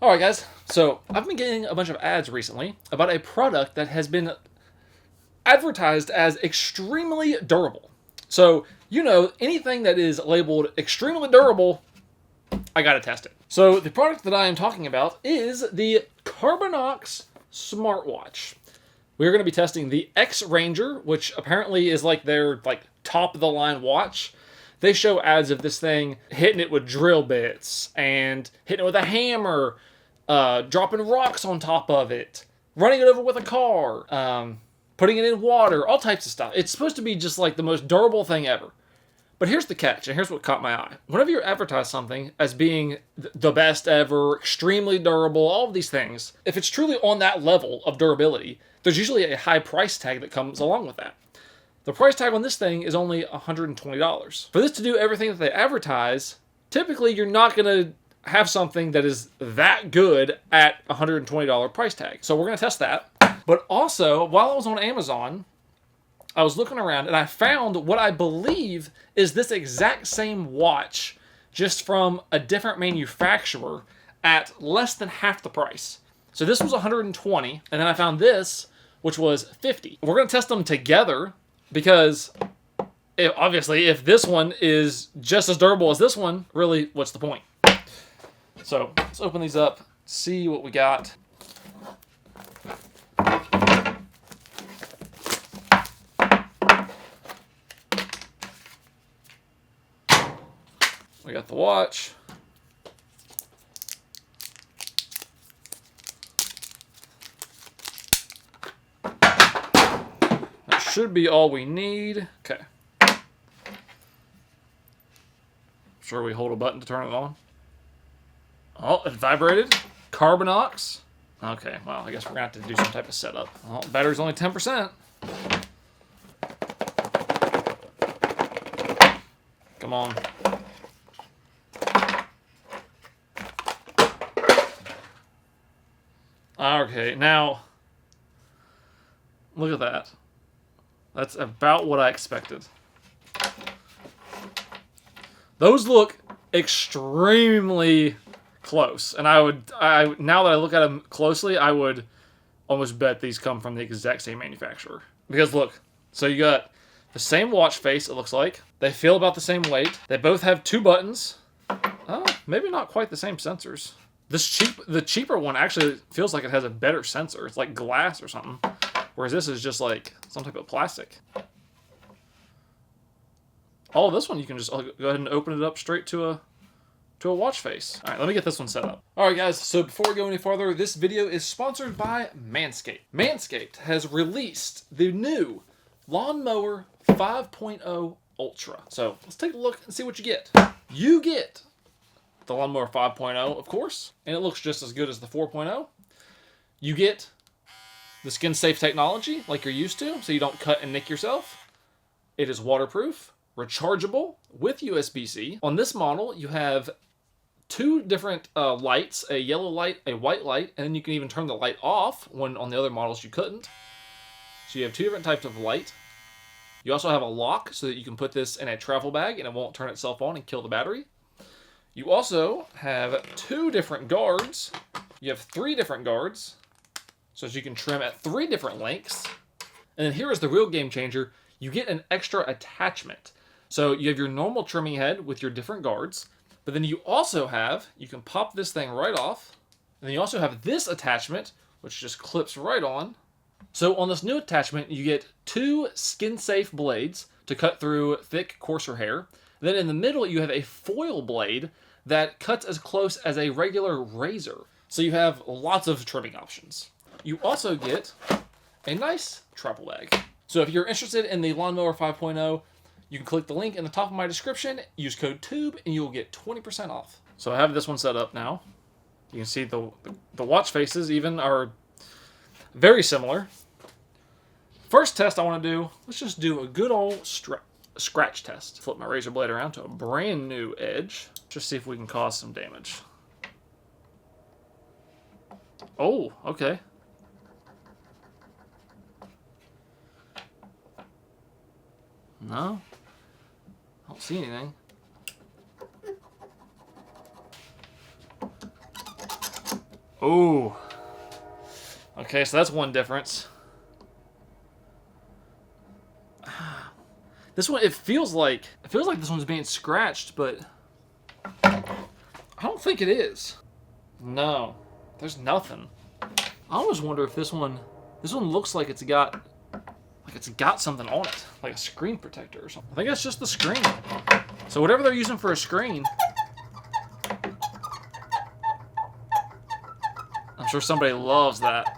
Alright guys, so I've been getting a bunch of ads recently about a product that has been advertised as extremely durable. So, anything that is labeled extremely durable, I gotta test it. So the product that I am talking about is the Carbonox smartwatch. We're going to be testing the X Ranger, which apparently is like their top of the line watch. They show ads of this thing hitting it with drill bits and hitting it with a hammer, dropping rocks on top of it, running it over with a car, putting it in water, all types of stuff. It's supposed to be just like the most durable thing ever. But here's the catch, and here's what caught my eye. Whenever you advertise something as being the best ever, extremely durable, all of these things, if it's truly on that level of durability, there's usually a high price tag that comes along with that. The price tag on this thing is only $120. For this to do everything that they advertise, typically you're not going to have something that is that good at $120 price tag. So we're going to test that. But also, while I was on Amazon, I was looking around and I found what I believe is this exact same watch, just from a different manufacturer at less than half the price. So this was $120, and then I found this, which was $50. We're going to test them together because obviously if this one is just as durable as this one, really, what's the point? So let's open these up, see what we got. We got the watch. That should be all we need. Okay. Sure, we hold a button to turn it on. Oh, it vibrated. Carbonox. Okay, well, I guess we're going to have to do some type of setup. Well, battery's only 10%. Come on. Okay, now, look at that. That's about what I expected. Those look extremely close, and now that I look at them closely, I would almost bet these come from the exact same manufacturer. Because look, so you got the same watch face, it looks like. They feel about the same weight. They both have 2 buttons. Oh, maybe not quite the same sensors. The cheaper one actually feels like it has a better sensor. It's like glass or something. Whereas this is just like some type of plastic. Oh, this one you can just go ahead and open it up straight to a watch face. All right, let me get this one set up. All right, guys, so before we go any farther, this video is sponsored by Manscaped. Manscaped has released the new Lawnmower 5.0 Ultra. So let's take a look and see what you get. You get the Lawnmower 5.0, of course, and it looks just as good as the 4.0. You get the skin-safe technology like you're used to, so you don't cut and nick yourself. It is waterproof, rechargeable with USB-C. On this model, you have 2 different lights, a yellow light, a white light, and then you can even turn the light off when on the other models you couldn't. So you have 2 different types of light. You also have a lock so that you can put this in a travel bag and it won't turn itself on and kill the battery. You also have 2 different guards. You have 3 different guards, so that you can trim at 3 different lengths. And then here is the real game changer. You get an extra attachment. So you have your normal trimming head with your different guards, but then you also have, you can pop this thing right off, and then you also have this attachment, which just clips right on. So on this new attachment, you get 2 skin-safe blades to cut through thick, coarser hair. Then in the middle, you have a foil blade that cuts as close as a regular razor. So you have lots of trimming options. You also get a nice travel bag. So if you're interested in the Lawnmower 5.0, you can click the link in the top of my description, use code TUBE, and you'll get 20% off. So I have this one set up now. You can see the watch faces even are very similar. First test I want to do, let's just do a good old scratch test. Flip my razor blade around to a brand new edge. Just see if we can cause some damage. Oh, okay. No. I don't see anything. Oh. Okay, so that's one difference. This one, it feels like this one's being scratched, but I don't think it is. No, there's nothing. I always wonder if this one looks like it's got something on it, like a screen protector or something. I think that's just the screen. So whatever they're using for a screen, I'm sure somebody loves that.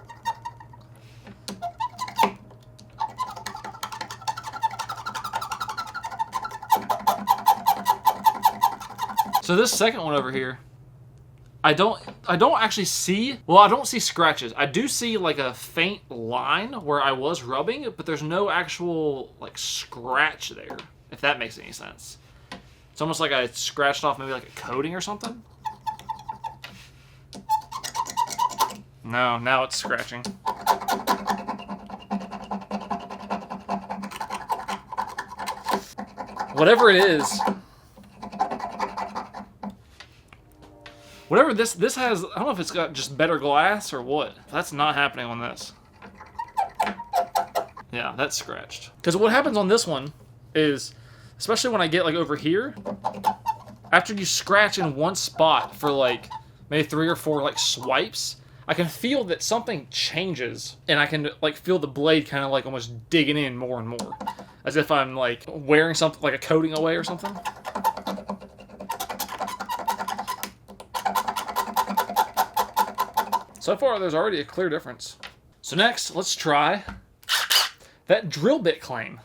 So this second one over here, I don't actually see, well, I don't see scratches. I do see like a faint line where I was rubbing, but there's no actual like scratch there, if that makes any sense. It's almost like I scratched off maybe like a coating or something. No, now it's scratching. Whatever it is, whatever this has, I don't know if it's got just better glass or what. That's not happening on this. Yeah, that's scratched. Because what happens on this one is, especially when I get like over here, after you scratch in one spot for like maybe 3 or 4 like swipes, I can feel that something changes, and I can like feel the blade kind of like almost digging in more and more, as if I'm like wearing something like a coating away or something. So far, there's already a clear difference. So next, let's try that drill bit claim.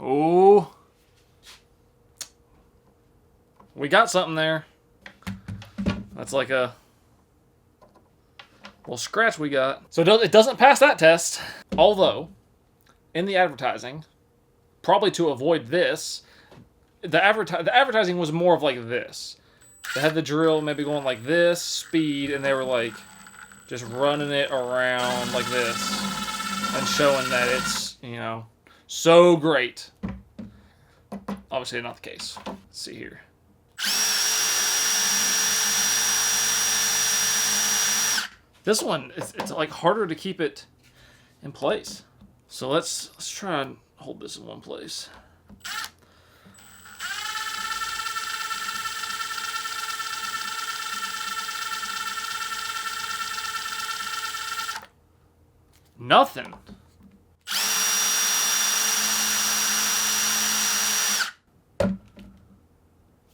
Oh, we got something there. That's like a little scratch we got. So it doesn't pass that test. Although, in the advertising, probably to avoid this, the advertising was more of like this. They had the drill maybe going like this, speed, and they were like just running it around like this and showing that it's, you know, so great. Obviously not the case. Let's see here. This one, it's like harder to keep it in place. So let's try and hold this in one place. Nothing.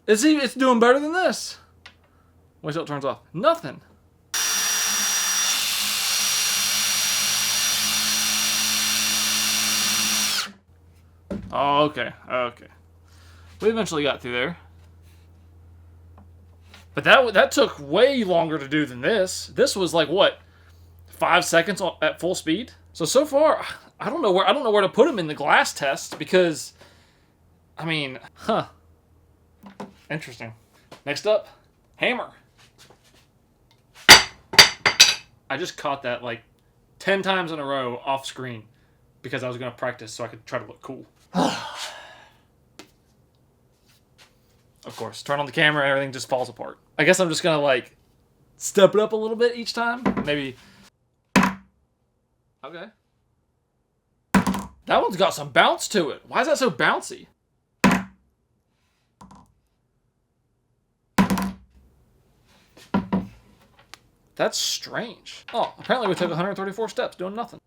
It's doing better than this. Wait till it turns off. Nothing. Oh, okay. Okay. We eventually got through there. But that took way longer to do than this. This was like what? 5 seconds at full speed. So far, I don't know where to put him in the glass test because, I mean, interesting. Next up, hammer. I just caught that like 10 times in a row off screen because I was going to practice so I could try to look cool. Of course, turn on the camera and everything just falls apart. I guess I'm just going to like step it up a little bit each time. Maybe. Okay. That one's got some bounce to it. Why is that so bouncy? That's strange. Oh, apparently we took 134 steps doing nothing.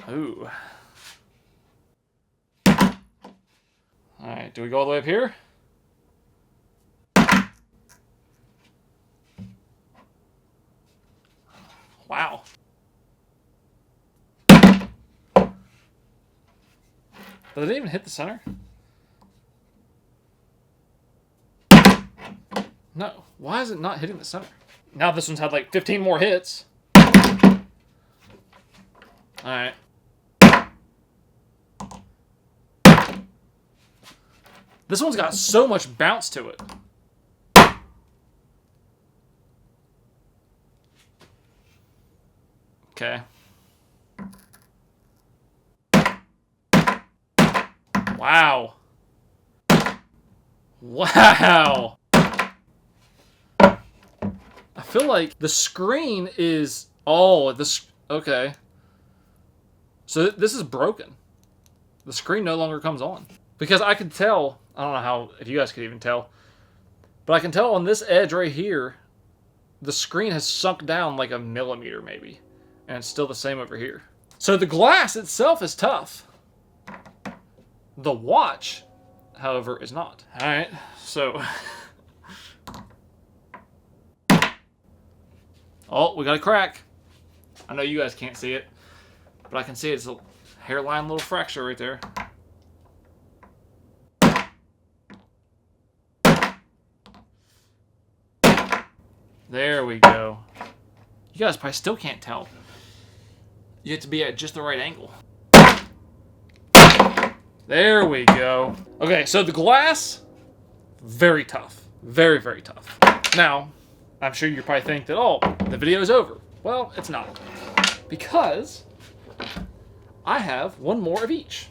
Ooh. Alright, do we go all the way up here? Wow. Did it even hit the center? No. Why is it not hitting the center? Now this one's had like 15 more hits. Alright. This one's got so much bounce to it. Okay. Wow. Wow. I feel like the screen is... Oh, this... Okay. So this is broken. The screen no longer comes on. Because I could tell... I don't know how... If you guys could even tell. But I can tell on this edge right here, the screen has sunk down like a millimeter maybe. And it's still the same over here. So the glass itself is tough. The watch, however, is not. Alright, so... Oh, we got a crack. I know you guys can't see it, but I can see it's a hairline little fracture right there. There we go. You guys probably still can't tell. You have to be at just the right angle. There we go. Okay, so the glass, very tough. Very, very tough. Now, I'm sure you probably think that, oh, the video is over. Well, it's not. Because I have one more of each.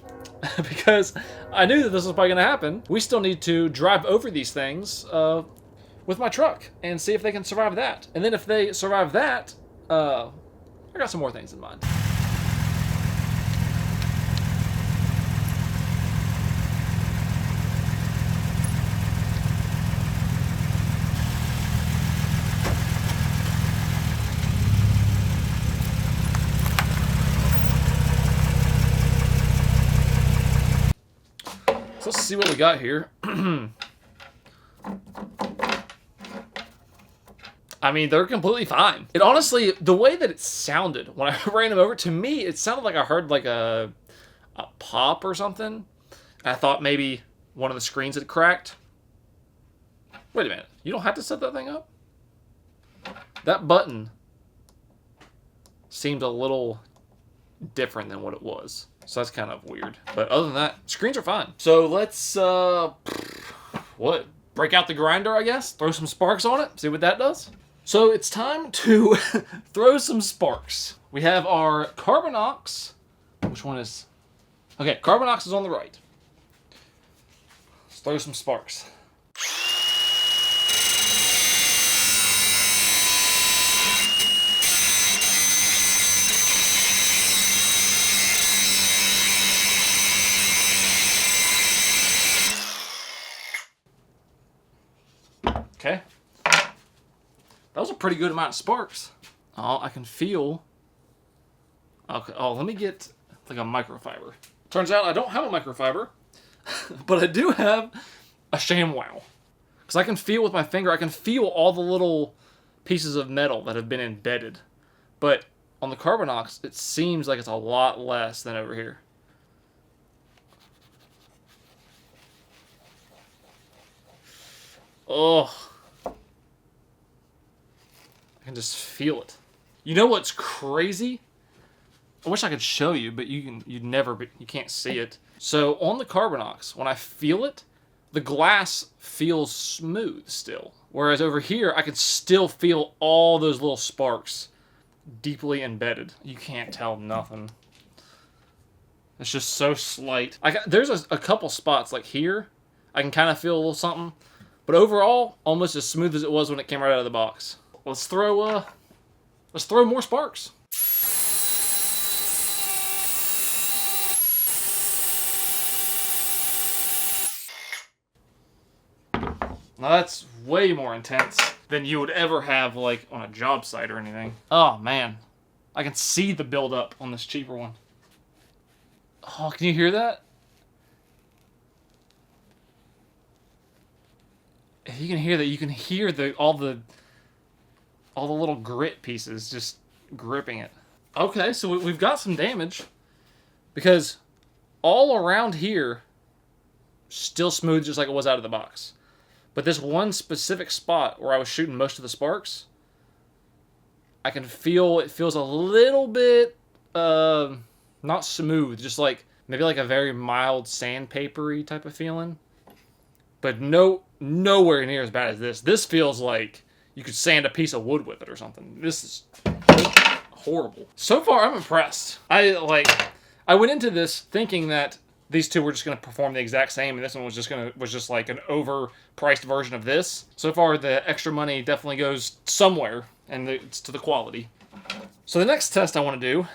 Because I knew that this was probably going to happen. We still need to drive over these things with my truck and see if they can survive that. And then if they survive that, I got some more things in mind. So let's see what we got here. I mean, they're completely fine. It honestly, the way that it sounded when I ran them over, to me, it sounded like I heard like a pop or something. I thought maybe one of the screens had cracked. Wait a minute. You don't have to set that thing up? That button seemed a little different than what it was. So that's kind of weird. But other than that, screens are fine. So let's, what? Break out the grinder, I guess? Throw some sparks on it? See what that does? So it's time to throw some sparks. We have our Carbonox. Which one is... Okay, Carbonox is on the right. Let's throw some sparks. Okay. That was a pretty good amount of sparks. Oh, I can feel... Okay. Oh, let me get like a microfiber. Turns out I don't have a microfiber, but I do have a ShamWow. Because I can feel with my finger, I can feel all the little pieces of metal that have been embedded. But on the Carbonox, it seems like it's a lot less than over here. Oh. I can just feel it. You know what's crazy? I wish I could show you, but you can't see it. So on the Carbonox, when I feel it, the glass feels smooth still. Whereas over here, I can still feel all those little sparks deeply embedded. You can't tell nothing. It's just so slight. There's a couple spots like here. I can kind of feel a little something. But overall, almost as smooth as it was when it came right out of the box. Let's throw more sparks. Now that's way more intense than you would ever have like on a job site or anything. Oh man, I can see the buildup on this cheaper one. Oh, can you hear that? If you can hear that, you can hear all the little grit pieces just gripping it. Okay, so we've got some damage because all around here still smooth just like it was out of the box. But this one specific spot where I was shooting most of the sparks, I can feel it feels a little bit not smooth, just like maybe like a very mild sandpapery type of feeling. But nowhere near as bad as this. This feels like you could sand a piece of wood with it or something. This is horrible. So far, I'm impressed. I went into this thinking that these two were just going to perform the exact same, and this one was just like an overpriced version of this. So far, the extra money definitely goes somewhere, and it's to the quality. So the next test I want to do,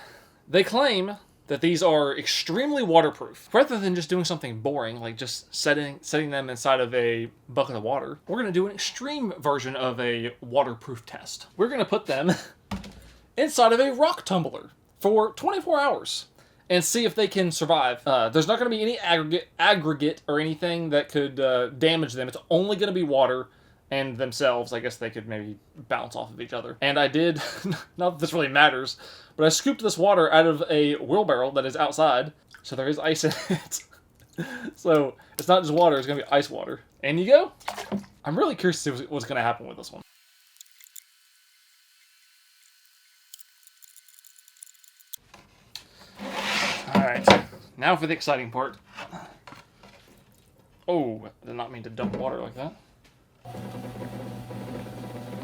they claim that these are extremely waterproof. Rather than just doing something boring, like just setting them inside of a bucket of water, we're going to do an extreme version of a waterproof test. We're going to put them inside of a rock tumbler for 24 hours and see if they can survive. There's not going to be any aggregate or anything that could damage them. It's only going to be water and themselves. I guess they could maybe bounce off of each other. And I did, not that this really matters, but I scooped this water out of a wheelbarrow that is outside, so there is ice in it. So it's not just water, it's going to be ice water. And you go. I'm really curious to see what's going to happen with this one. Alright, now for the exciting part. Oh, I did not mean to dump water like that.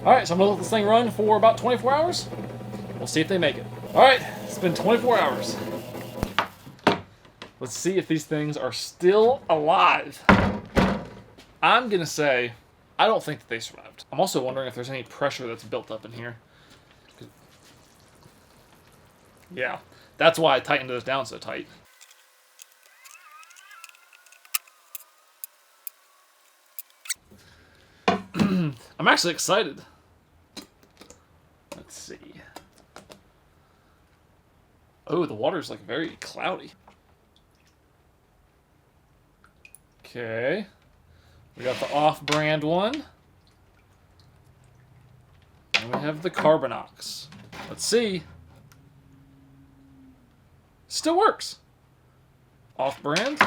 Alright, so I'm going to let this thing run for about 24 hours. We'll see if they make it. Alright, it's been 24 hours. Let's see if these things are still alive. I'm going to say, I don't think that they survived. I'm also wondering if there's any pressure that's built up in here. Yeah, that's why I tightened those down so tight. I'm actually excited. Let's see. Oh, the water's like very cloudy. Okay. We got the off-brand one. And we have the Carbonox. Let's see. Still works. Off-brand.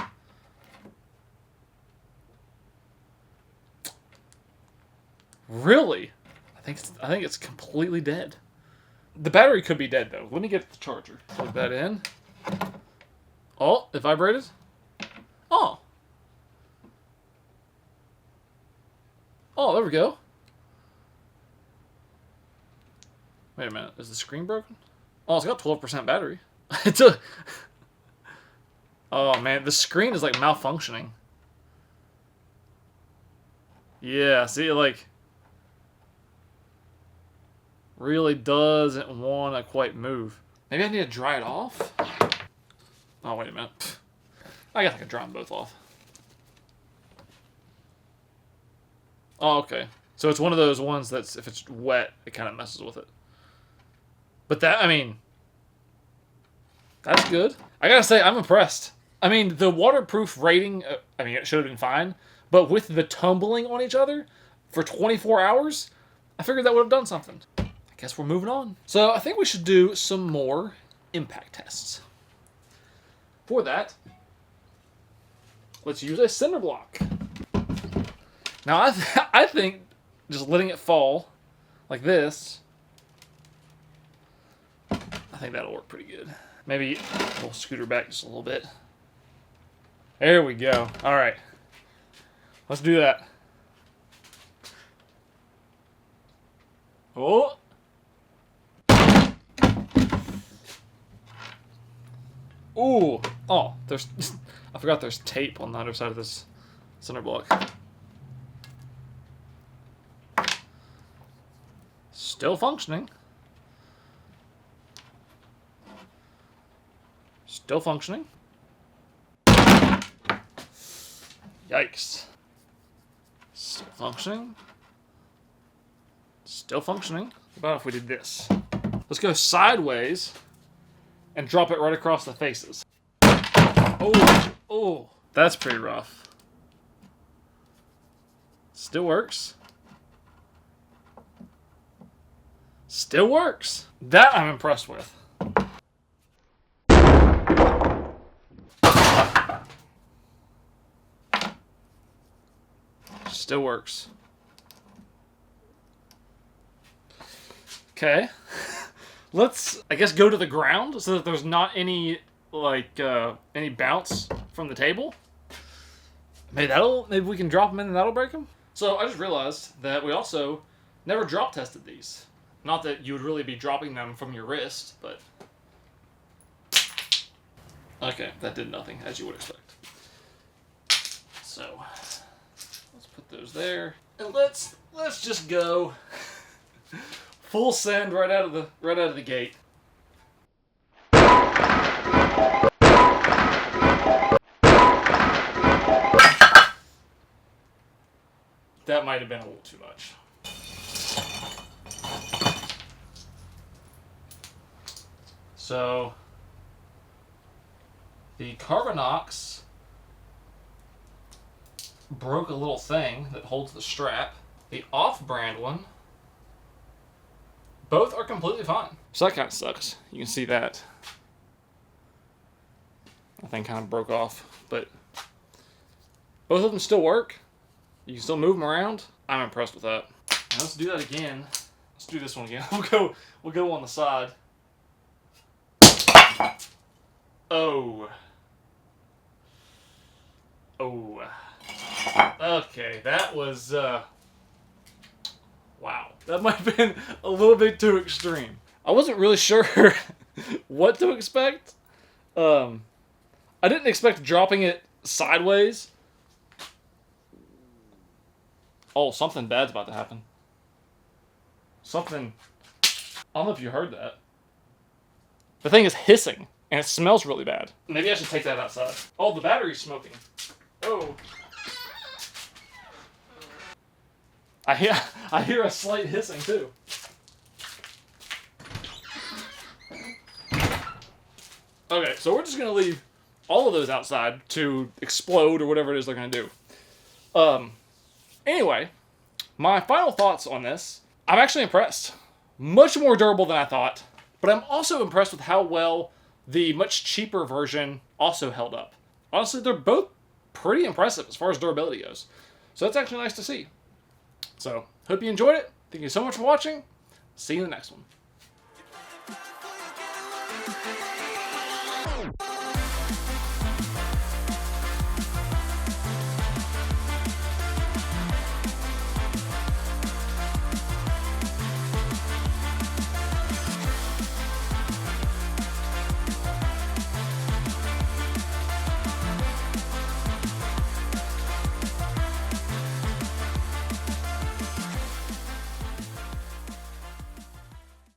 Really? I think it's completely dead. The battery could be dead though. Let me get the charger. Plug that in. Oh, it vibrated. Oh. Oh, there we go. Wait a minute. Is the screen broken? Oh, it's got 12% battery. It's a... Oh man, the screen is like malfunctioning. Yeah, see, like... really doesn't want to quite move. Maybe I need to dry it off? Oh, wait a minute. I guess I could dry them both off. Oh, okay. So it's one of those ones that's, if it's wet, it kind of messes with it. But that, I mean, that's good. I gotta say, I'm impressed. I mean, the waterproof rating, I mean, it should have been fine. But with the tumbling on each other for 24 hours, I figured that would have done something. Guess we're moving on. So I think we should do some more impact tests. For that, let's use a cinder block. Now I think just letting it fall like this, I think that'll work pretty good. Maybe we'll scoot her back just a little bit. There we go. All right, let's do that. Oh. Ooh! Oh, there's... I forgot there's tape on the other side of this cinder block. Still functioning. Still functioning. Yikes. Still functioning. Still functioning. What about if we did this? Let's go sideways and drop it right across the faces. Oh, oh, that's pretty rough. Still works. Still works. That I'm impressed with. Still works. Okay. Let's, I guess, go to the ground so that there's not any, like, any bounce from the table. Maybe we can drop them in and that'll break them. So I just realized that we also never drop tested these. Not that you would really be dropping them from your wrist, but... Okay, that did nothing, as you would expect. So, let's put those there. And let's just go full send right out of the gate. That might have been a little too much. So, the Carbonox broke a little thing that holds the strap. The off-brand one, both are completely fine. So that kind of sucks. You can see that. That thing kind of broke off, but both of them still work. You can still move them around. I'm impressed with that. Now let's do that again. Let's do this one again. We'll go on the side. Oh. Oh. Okay, that was, wow. That might have been a little bit too extreme. I wasn't really sure what to expect. I didn't expect dropping it sideways. Oh, something bad's about to happen. Something... I don't know if you heard that. The thing is hissing, and it smells really bad. Maybe I should take that outside. Oh, the battery's smoking. Oh. I hear a slight hissing, too. Okay, so we're just going to leave all of those outside to explode or whatever it is they're going to do. Anyway, my final thoughts on this. I'm actually impressed. Much more durable than I thought, but I'm also impressed with how well the much cheaper version also held up. Honestly, they're both pretty impressive as far as durability goes. So that's actually nice to see. So, hope you enjoyed it. Thank you so much for watching. See you in the next one.